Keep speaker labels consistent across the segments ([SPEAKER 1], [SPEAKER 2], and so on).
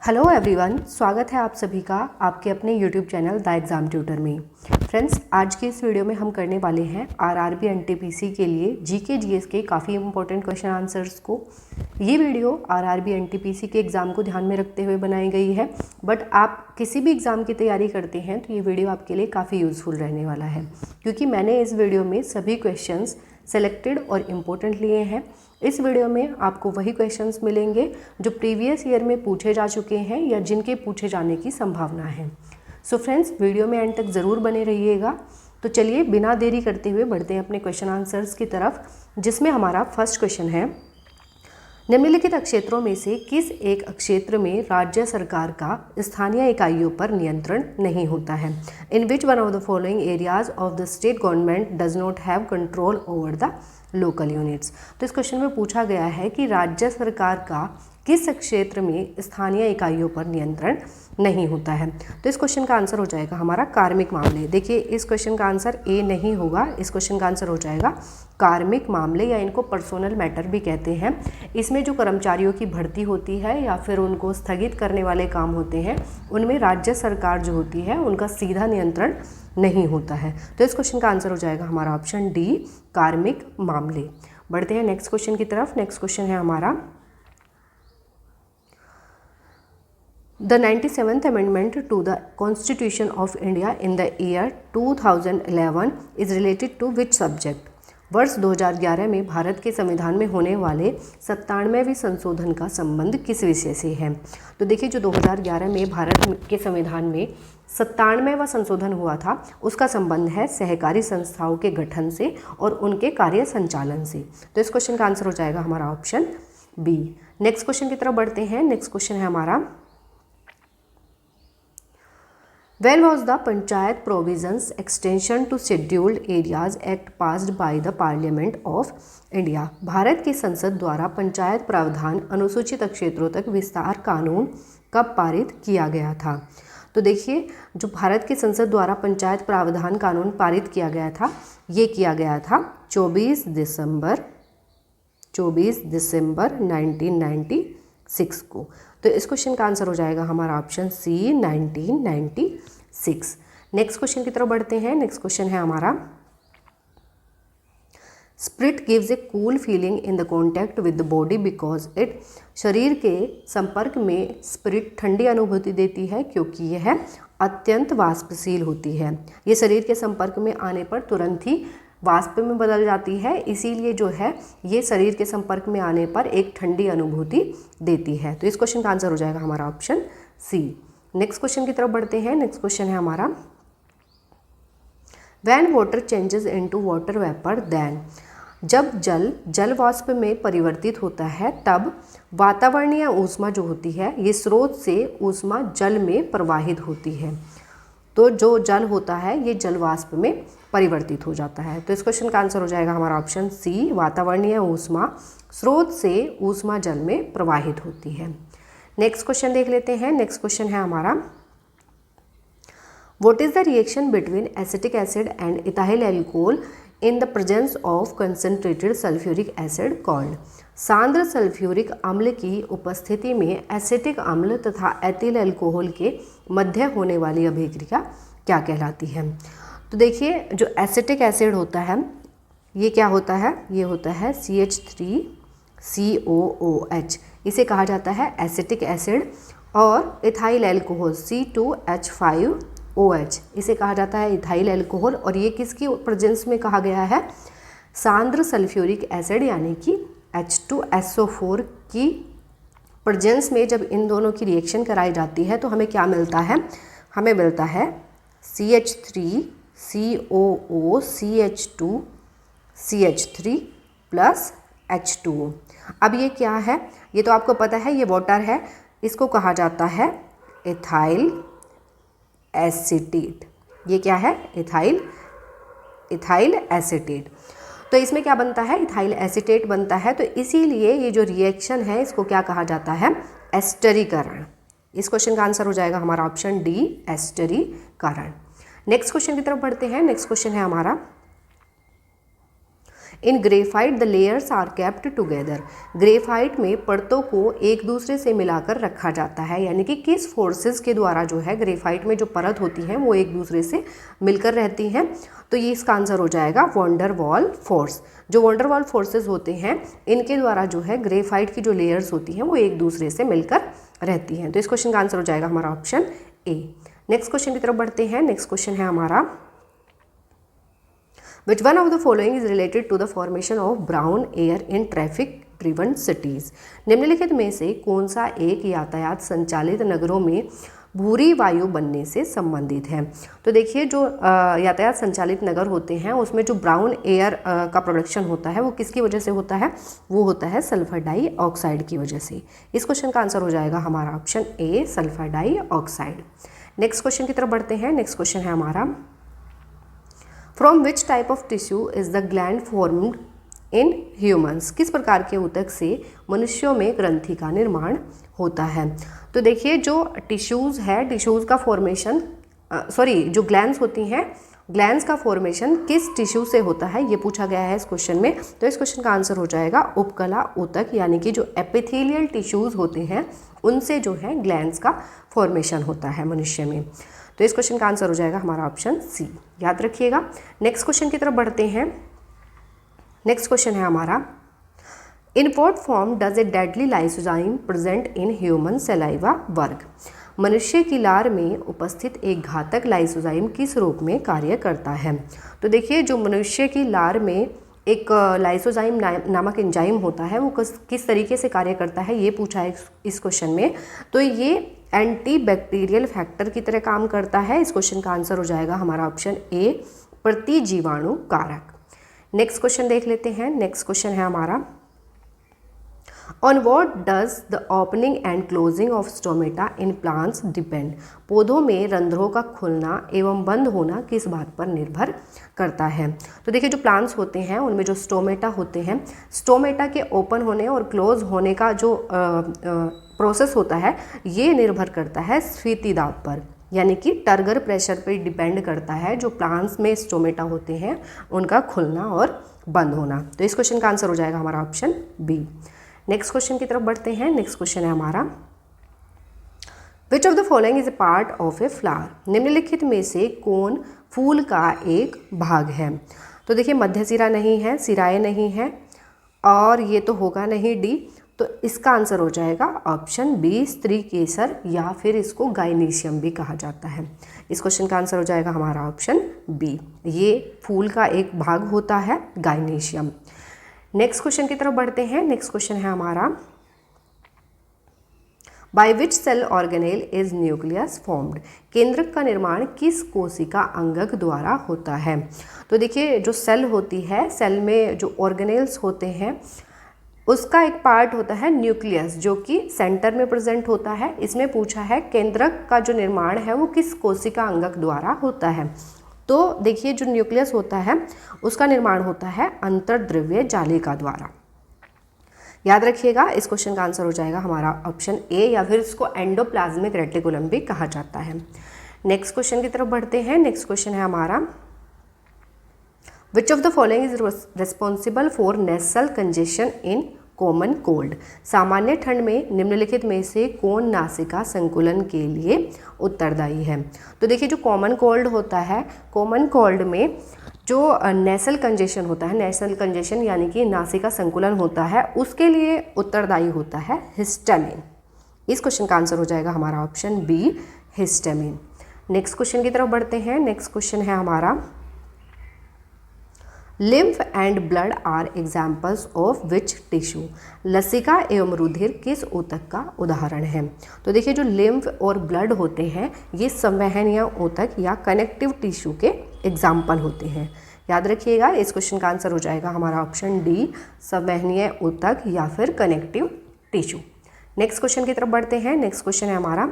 [SPEAKER 1] Hello everyone, स्वागत है आप सभी का आपके अपने YouTube channel the exam tutor में। फ्रेंड्स, आज की इस वीडियो में हम करने वाले हैं आरआरबी एनटीपीसी के लिए जीके जीएस के काफ़ी इंपॉर्टेंट क्वेश्चन आंसर्स को। ये वीडियो आरआरबी एनटीपीसी के एग्ज़ाम को ध्यान में रखते हुए बनाई गई है, बट आप किसी भी एग्ज़ाम की तैयारी करते हैं तो ये वीडियो आपके लिए काफ़ी यूज़फुल रहने वाला है, क्योंकि मैंने इस वीडियो में सभी क्वेश्चंस सेलेक्टेड और इम्पोर्टेंट लिए हैं। इस वीडियो में आपको वही क्वेश्चंस मिलेंगे जो प्रीवियस ईयर में पूछे जा चुके हैं या जिनके पूछे जाने की संभावना है। सो फ्रेंड्स, वीडियो में एंड तक ज़रूर बने रहिएगा। तो चलिए बिना देरी करते हुए बढ़ते हैं अपने क्वेश्चन आंसर्स की तरफ, जिसमें हमारा फर्स्ट क्वेश्चन है, निम्नलिखित क्षेत्रों में से किस एक क्षेत्र में राज्य सरकार का स्थानीय इकाइयों पर नियंत्रण नहीं होता है? In which one of the following areas of the state government does not have control over the local units. तो इस क्वेश्चन में पूछा गया है कि राज्य सरकार का किस क्षेत्र में स्थानीय इकाइयों पर नियंत्रण नहीं होता है। तो इस क्वेश्चन का आंसर हो जाएगा हमारा कार्मिक मामले। देखिए, इस क्वेश्चन का आंसर ए नहीं होगा, इस क्वेश्चन का आंसर हो जाएगा कार्मिक मामले, या इनको पर्सनल मैटर भी कहते हैं। इसमें जो कर्मचारियों की भर्ती होती है या फिर उनको स्थगित करने वाले काम होते हैं, उनमें राज्य सरकार जो होती है उनका सीधा नियंत्रण नहीं होता है। तो इस क्वेश्चन का आंसर हो जाएगा हमारा ऑप्शन डी, कार्मिक मामले। बढ़ते हैं नेक्स्ट क्वेश्चन की तरफ। नेक्स्ट क्वेश्चन है हमारा, The 97th Amendment to the Constitution of India in the year 2011 is related to which subject? वर्ष 2011 में भारत के संविधान में होने वाले 97वें संशोधन का संबंध किस विषय से है? तो देखिए, जो 2011 में भारत के संविधान में 97वां संशोधन हुआ था, उसका संबंध है सहकारी संस्थाओं के गठन से और उनके कार्य संचालन से। तो इस क्वेश्चन का आंसर हो जाएगा हमारा ऑप्शन बी। नेक्स्ट क्वेश्चन की तरफ बढ़ते हैं। नेक्स्ट क्वेश्चन है हमारा, When was the Panchayat Provisions Extension to Scheduled Areas Act passed by the Parliament of India? Bharat की संसद द्वारा पंचायत प्रावधान अनुसूचित क्षेत्रों तक विस्तार कानून कब पारित किया गया था? तो देखिए, जो भारत की संसद द्वारा पंचायत प्रावधान कानून पारित किया गया था, ये किया गया था 24 दिसंबर 1996 को। तो इस क्वेश्चन का आंसर हो जाएगा हमारा ऑप्शन सी, 1996। नेक्स्ट क्वेश्चन की तरफ बढ़ते हैं। नेक्स्ट क्वेश्चन है हमारा, spirit gives A cool feeling in the contact with the body because it, शरीर के संपर्क में स्प्रिट ठंडी अनुभूति देती है क्योंकि यह अत्यंत वाष्पशील होती है। ये शरीर के संपर्क में आने पर तुरंत ही वाष्प में बदल जाती है, इसीलिए जो है ये शरीर के संपर्क में आने पर एक ठंडी अनुभूति देती है। तो इस क्वेश्चन का आंसर हो जाएगा हमारा ऑप्शन सी। नेक्स्ट क्वेश्चन की तरफ बढ़ते हैं। नेक्स्ट क्वेश्चन है हमारा, when water changes into water vapour then, जब जल वाष्प में परिवर्तित होता है तब वातावरणीय ऊष्मा जो होती है, ये स्रोत से ऊष्मा जल में प्रवाहित होती है। तो जो जल होता है ये जल वाष्प में परिवर्तित हो जाता है। तो इस क्वेश्चन का आंसर हो जाएगा हमारा ऑप्शन सी, वातावरणीय ऊष्मा स्रोत से ऊष्मा जल में प्रवाहित होती है। नेक्स्ट क्वेश्चन देख लेते हैं। नेक्स्ट क्वेश्चन है हमारा, what is the reaction between acetic acid and ethyl alcohol in the presence of concentrated sulphuric acid called? सांद्र सल्फ्यूरिक अम्ल की उपस्थिति में एसिटिक अम्ल तथा एथिल अल्कोहल के मध्य होने वाली अभिक्रिया क्या कहलाती है? तो देखिए, जो एसिटिक एसिड होता है ये क्या होता है? ये होता है CH3COOH, इसे कहा जाता है एसिटिक एसिड। और इथाइल अल्कोहल C2H5OH, इसे कहा जाता है इथाइल अल्कोहल। और ये किसकी प्रेजेंस में कहा गया है? सांद्र सल्फ्यूरिक एसिड यानी कि H2SO4 की प्रेजेंस में जब इन दोनों की रिएक्शन कराई जाती है तो हमें क्या मिलता है? हमें मिलता है CH3COO CH2CH3 प्लस H2O। अब ये क्या है? ये तो आपको पता है, ये वाटर है, इसको कहा जाता है इथाइल एसीटेट। ये क्या है? Ethyl acetate. तो इसमें क्या बनता है? इथाइल एसीटेट बनता है। तो इसीलिए ये जो रिएक्शन है इसको क्या कहा जाता है? एस्टरीकरण। इस क्वेश्चन का आंसर हो जाएगा हमारा ऑप्शन डी, एस्टरीकरण। नेक्स्ट क्वेश्चन की तरफ बढ़ते हैं। नेक्स्ट क्वेश्चन है हमारा, in graphite the layers are kept together. Graphite में परतों को एक दूसरे से मिलाकर रखा जाता है, यानी कि किस फोर्सेस के द्वारा जो है ग्रेफाइट में जो परत होती है वो एक दूसरे से मिलकर रहती हैं। तो ये इसका आंसर हो जाएगा वॉन डर वाल फोर्स। जो वॉन डर वाल फोर्सेस होते हैं इनके द्वारा जो है ग्रेफाइट की जो लेयर्स होती हैं वो एक दूसरे से मिलकर रहती हैं। तो इस क्वेश्चन का आंसर हो जाएगा हमारा ऑप्शन ए। नेक्स्ट क्वेश्चन की तरफ बढ़ते हैं। नेक्स्ट क्वेश्चन है हमारा Which one of the following is related to the formation of brown air in traffic driven cities? निम्नलिखित में से कौन सा एक यातायात संचालित नगरों में भूरी वायु बनने से संबंधित है? तो देखिए जो यातायात संचालित नगर होते हैं उसमें जो ब्राउन एयर का प्रोडक्शन होता है वो किसकी वजह से होता है? वो होता है सल्फर डाइऑक्साइड की वजह से। इस क्वेश्चन का आंसर हो जाएगा हमारा option A, sulphur dioxide. Next question की तरफ बढ़ते हैं। नेक्स्ट क्वेश्चन है हमारा from which type of tissue is the gland formed in humans? किस प्रकार के ऊतक से मनुष्यों में ग्रंथि का निर्माण होता है? तो देखिए जो टिश्यूज़ है, टिश्यूज़ का फॉर्मेशन जो ग्लैंड्स होती हैं, ग्लैंड्स का फॉर्मेशन किस टिश्यू से होता है ये पूछा गया है इस क्वेश्चन में। तो इस क्वेश्चन का आंसर हो जाएगा उपकला ऊतक, यानी कि जो एपिथेलियल टिश्यूज़ होते हैं उनसे जो है ग्लैंड्स का फॉर्मेशन होता है मनुष्य में। तो इस क्वेश्चन का आंसर हो जाएगा हमारा ऑप्शन सी, याद रखिएगा। नेक्स्ट क्वेश्चन की तरफ बढ़ते हैं। नेक्स्ट क्वेश्चन है हमारा in what form does a deadly lysozyme present in human saliva वर्ग? मनुष्य की लार में उपस्थित एक घातक लाइसोजाइम किस रूप में कार्य करता है? तो देखिए जो मनुष्य की लार में एक लाइसोजाइम नामक एंजाइम होता है वो किस तरीके से कार्य करता है ये पूछा है इस क्वेश्चन में। तो ये एंटी बैक्टीरियल फैक्टर की तरह काम करता है। इस क्वेश्चन का आंसर हो जाएगा हमारा ऑप्शन ए, प्रतिजीवाणु कारक। नेक्स्ट क्वेश्चन देख लेते हैं। नेक्स्ट क्वेश्चन है हमारा on what does the opening and closing of stomata in plants depend? पौधों में रंध्रों का खुलना एवं बंद होना किस बात पर निर्भर करता है? तो देखिए जो प्लांट्स होते हैं उनमें जो स्टोमेटा होते हैं, स्टोमेटा के ओपन होने और क्लोज होने का जो प्रोसेस होता है ये निर्भर करता है स्फीति दाब पर, यानी कि टर्गर प्रेशर पर डिपेंड करता है जो प्लांट्स में स्टोमेटा होते हैं उनका खुलना और बंद होना। तो इस क्वेश्चन का आंसर हो जाएगा हमारा ऑप्शन बी। नेक्स्ट क्वेश्चन की तरफ बढ़ते हैं। नेक्स्ट क्वेश्चन है हमारा which of the following is a part of a flower? निम्नलिखित में से कौन फूल का एक भाग है? तो देखिए मध्य सिरा नहीं है, सिराए नहीं है और ये तो होगा नहीं डी। तो इसका आंसर हो जाएगा ऑप्शन बी, स्त्री केसर, या फिर इसको गाइनीशियम भी कहा जाता है। इस क्वेश्चन का आंसर हो जाएगा हमारा ऑप्शन बी, ये फूल का एक भाग होता है गाइनीशियम। नेक्स्ट क्वेश्चन की तरफ बढ़ते हैं। नेक्स्ट क्वेश्चन है हमारा by which cell organelle is nucleus formed? केंद्रक का निर्माण किस कोशिका अंगक द्वारा होता है? तो देखिए जो सेल होती है, सेल में जो ऑर्गेनेल्स होते हैं उसका एक पार्ट होता है न्यूक्लियस जो कि सेंटर में प्रेजेंट होता है। इसमें पूछा है केंद्रक का जो निर्माण है वो किस कोशिका अंगक द्वारा होता है? तो देखिए जो न्यूक्लियस होता है उसका निर्माण होता है अंतर्द्रव्य जालिका द्वारा। याद रखिएगा इस क्वेश्चन का आंसर हो जाएगा हमारा ऑप्शन ए, या फिर इसको एंडोप्लाज्मिक रेटिकुलम भी कहा जाता है। नेक्स्ट क्वेश्चन की तरफ बढ़ते हैं। नेक्स्ट क्वेश्चन है हमारा which of the following is responsible for nasal congestion in common cold? सामान्य ठंड में निम्नलिखित में से कौन नासिका संकुलन के लिए उत्तरदायी है? तो देखिए जो कॉमन कोल्ड होता है, कॉमन कोल्ड में जो नेसल कंजेशन होता है, नेसल कंजेशन यानी कि नासिका संकुलन होता है, उसके लिए उत्तरदायी होता है हिस्टामिन। इस क्वेश्चन का आंसर हो जाएगा हमारा option B, histamine. Next question की तरफ बढ़ते हैं। नेक्स्ट क्वेश्चन है हमारा lymph and blood are examples of which tissue? लसिका एवं रुधिर किस ऊतक का उदाहरण है? तो देखिए जो लिम्फ और ब्लड होते हैं ये संवहनीय ऊतक या कनेक्टिव टिश्यू के एग्जाम्पल होते हैं। याद रखिएगा इस क्वेश्चन का आंसर हो जाएगा हमारा ऑप्शन डी, संवहनीय ऊतक या फिर कनेक्टिव टिश्यू। नेक्स्ट क्वेश्चन की तरफ बढ़ते हैं। नेक्स्ट क्वेश्चन है हमारा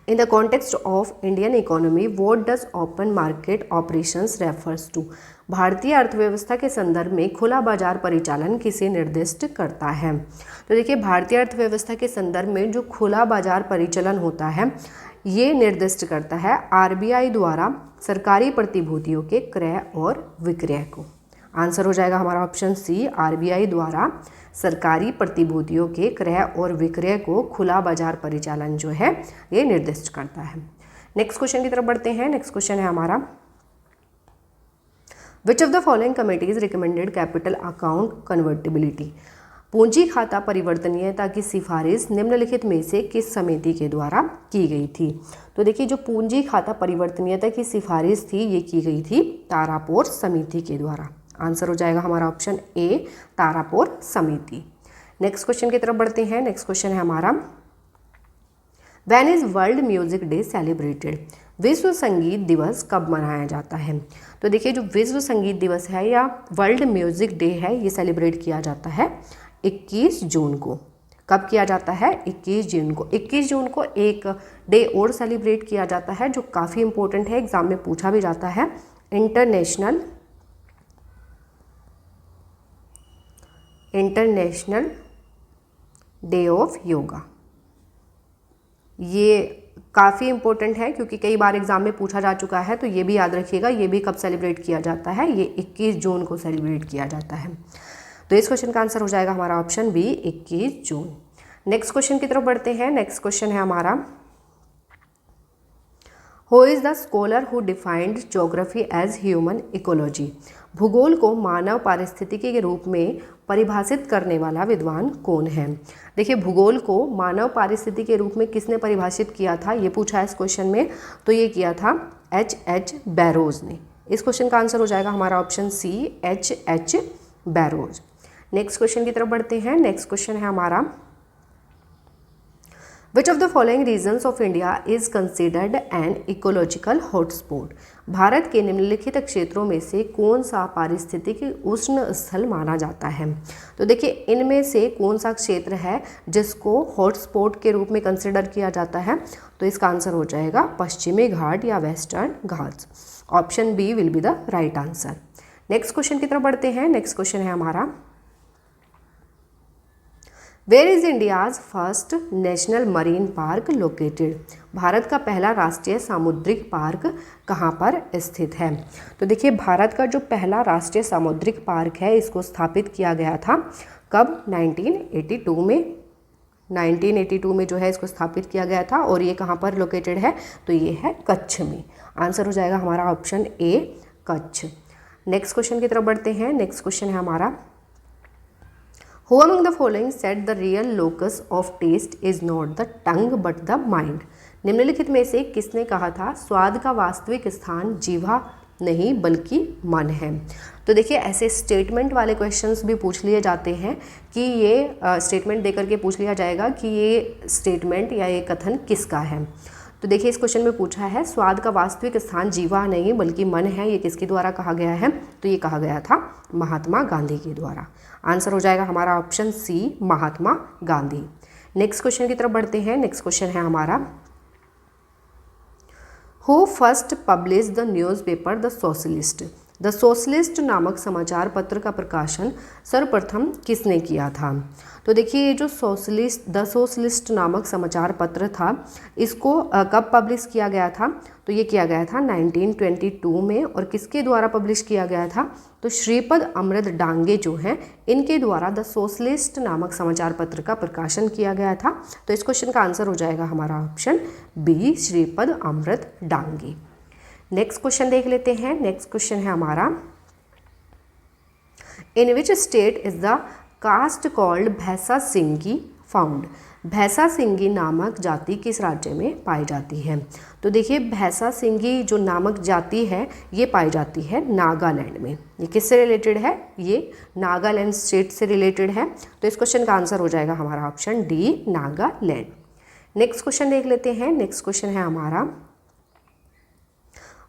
[SPEAKER 1] In the context of Indian economy, what does open market operations refers to? भारतीय अर्थव्यवस्था के संदर्भ में खुला बाजार परिचालन किसे निर्दिष्ट करता है? तो देखिए भारतीय अर्थव्यवस्था के संदर्भ में जो खुला बाजार परिचालन होता है ये निर्दिष्ट करता है आरबीआई द्वारा सरकारी प्रतिभूतियों के क्रय और विक्रय को। आंसर हो जाएगा हमारा ऑप्शन सी, आरबीआई द्वारा सरकारी प्रतिभूतियों के क्रय और विक्रय को खुला बाजार परिचालन जो है ये निर्दिष्ट करता है। नेक्स्ट क्वेश्चन की तरफ बढ़ते हैं। नेक्स्ट क्वेश्चन है हमारा, which of the following committees recommended capital account convertibility. पूंजी खाता परिवर्तनीयता की सिफारिश निम्नलिखित में से किस समिति के द्वारा की गई थी। तो देखिए जो पूंजी खाता परिवर्तनीयता की सिफारिश थी ये की गई थी तारापोर समिति के द्वारा। आंसर हो जाएगा हमारा ऑप्शन ए, तारापोर समिति। नेक्स्ट क्वेश्चन की तरफ बढ़ते हैं। नेक्स्ट क्वेश्चन है हमारा, when is world music day celebrated. विश्व संगीत दिवस कब मनाया जाता है। तो देखिए जो विश्व संगीत दिवस है या वर्ल्ड म्यूजिक डे है ये सेलिब्रेट किया जाता है 21 जून को। कब किया जाता है? 21 जून को। 21 जून को एक डे और सेलिब्रेट किया जाता है जो काफ़ी इंपॉर्टेंट है, एग्जाम में पूछा भी जाता है, इंटरनेशनल डे ऑफ योगा। ये काफ़ी इंपॉर्टेंट है क्योंकि कई बार एग्जाम में पूछा जा चुका है, तो ये भी याद रखिएगा ये भी कब सेलिब्रेट किया जाता है, ये 21 जून को सेलिब्रेट किया जाता है। तो इस क्वेश्चन का आंसर हो जाएगा हमारा option B, 21 June. Next question की तरफ बढ़ते हैं। नेक्स्ट क्वेश्चन है हमारा, who is the scholar who defined geography as human ecology. भूगोल को मानव पारिस्थितिकी के रूप में परिभाषित करने वाला विद्वान कौन है। देखिए भूगोल को मानव पारिस्थितिकी के रूप में किसने परिभाषित किया था ये पूछा है इस क्वेश्चन में, तो ये किया था H.H. बैरोज ने। इस क्वेश्चन का आंसर हो जाएगा हमारा option C, H.H. Barrows. Next question की तरफ बढ़ते हैं। नेक्स्ट क्वेश्चन है हमारा, Which of the following regions of India is considered an ecological hotspot? Bharat के निम्नलिखित क्षेत्रों में से कौन सा पारिस्थितिकी उष्ण स्थल माना जाता है। तो देखिए इनमें से कौन सा क्षेत्र है जिसको हॉटस्पॉट के रूप में कंसिडर किया जाता है, तो इसका आंसर हो जाएगा पश्चिमी घाट या western Ghats. Option B will be the right answer. Next question की तरफ बढ़ते हैं। नेक्स्ट क्वेश्चन है हमारा, where is India's first national marine park located. भारत का पहला राष्ट्रीय सामुद्रिक पार्क कहाँ पर स्थित है। तो देखिए भारत का जो पहला राष्ट्रीय सामुद्रिक पार्क है इसको स्थापित किया गया था कब? 1982 में। 1982 में जो है इसको स्थापित किया गया था और ये कहाँ पर लोकेटेड है, तो ये है कच्छ में। आंसर हो जाएगा हमारा option A, Kutch. Next question की तरफ बढ़ते हैं। नेक्स्ट क्वेश्चन है हमारा, Who among the following said the real locus of taste is not the tongue but the mind? निम्नलिखित में से किसने कहा था स्वाद का वास्तविक स्थान जीवा नहीं बल्कि मन है। तो देखिए ऐसे स्टेटमेंट वाले क्वेश्चंस भी पूछ लिए जाते हैं कि ये स्टेटमेंट देकर के पूछ लिया जाएगा कि ये स्टेटमेंट या ये कथन किसका है। तो देखिए इस क्वेश्चन में पूछा है स्वाद का वास्तविक स्थान जीवा नहीं बल्कि मन है, ये किसके द्वारा कहा गया है, तो ये कहा गया था महात्मा गांधी के द्वारा। आंसर हो जाएगा हमारा ऑप्शन सी, महात्मा गांधी। नेक्स्ट क्वेश्चन की तरफ बढ़ते हैं। नेक्स्ट क्वेश्चन है हमारा, who first publish the newspaper the socialist. The socialist नामक समाचार पत्र का प्रकाशन सर्वप्रथम किसने किया था। तो देखिए ये जो द सोशलिस्ट नामक समाचार पत्र था इसको कब पब्लिश किया गया था, तो ये किया गया था 1922 में। और किसके द्वारा पब्लिश किया गया था, तो श्रीपद अमृत डांगे जो हैं इनके द्वारा द सोशलिस्ट नामक समाचार पत्र का प्रकाशन किया गया था। तो इस क्वेश्चन का आंसर हो जाएगा हमारा option B, Shripad Amrit Dange. Next question देख लेते हैं। नेक्स्ट क्वेश्चन है हमारा, in which state is the caste called Bhainsa Singi found. भैंसा सिंगी नामक जाति किस राज्य में पाई जाती है। तो देखिए भैंसा सिंगी जो नामक जाति है ये पाई जाती है नागालैंड में। ये किससे रिलेटेड है, ये नागालैंड स्टेट से रिलेटेड है। तो इस क्वेश्चन का आंसर हो जाएगा हमारा option D, Nagaland. Next question देख लेते हैं। नेक्स्ट क्वेश्चन है हमारा,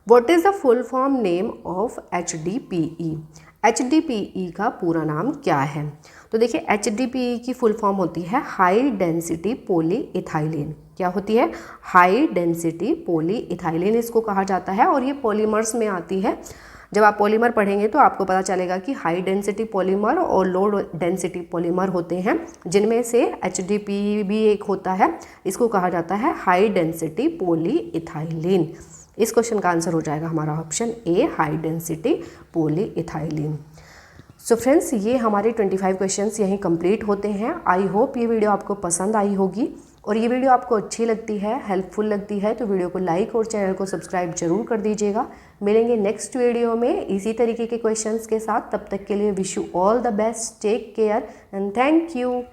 [SPEAKER 1] what is the full form name of HDPE। HDPE का पूरा नाम क्या है। तो देखिए HDPE की फुल फॉर्म होती है हाई डेंसिटी पॉली इथाइलिन। क्या होती है, हाई डेंसिटी पॉली इथाइलिन इसको कहा जाता है। और ये पॉलीमर्स में आती है। जब आप पॉलीमर पढ़ेंगे तो आपको पता चलेगा कि हाई डेंसिटी पॉलीमर और लो डेंसिटी पॉलीमर होते हैं, जिनमें से HDPE भी एक होता है। इसको कहा जाता है हाई डेंसिटी पॉली इथाइलिन। इस क्वेश्चन का आंसर हो जाएगा हमारा option A, high density poly ethylene. So friends, ये हमारे 25 क्वेश्चंस यहीं कंप्लीट होते हैं। आई होप ये वीडियो आपको पसंद आई होगी, और ये वीडियो आपको अच्छी लगती है, हेल्पफुल लगती है तो वीडियो को लाइक और चैनल को सब्सक्राइब जरूर कर दीजिएगा। मिलेंगे नेक्स्ट वीडियो में इसी तरीके के क्वेश्चंस के साथ। तब तक के लिए wish you all the best, take care and thank you.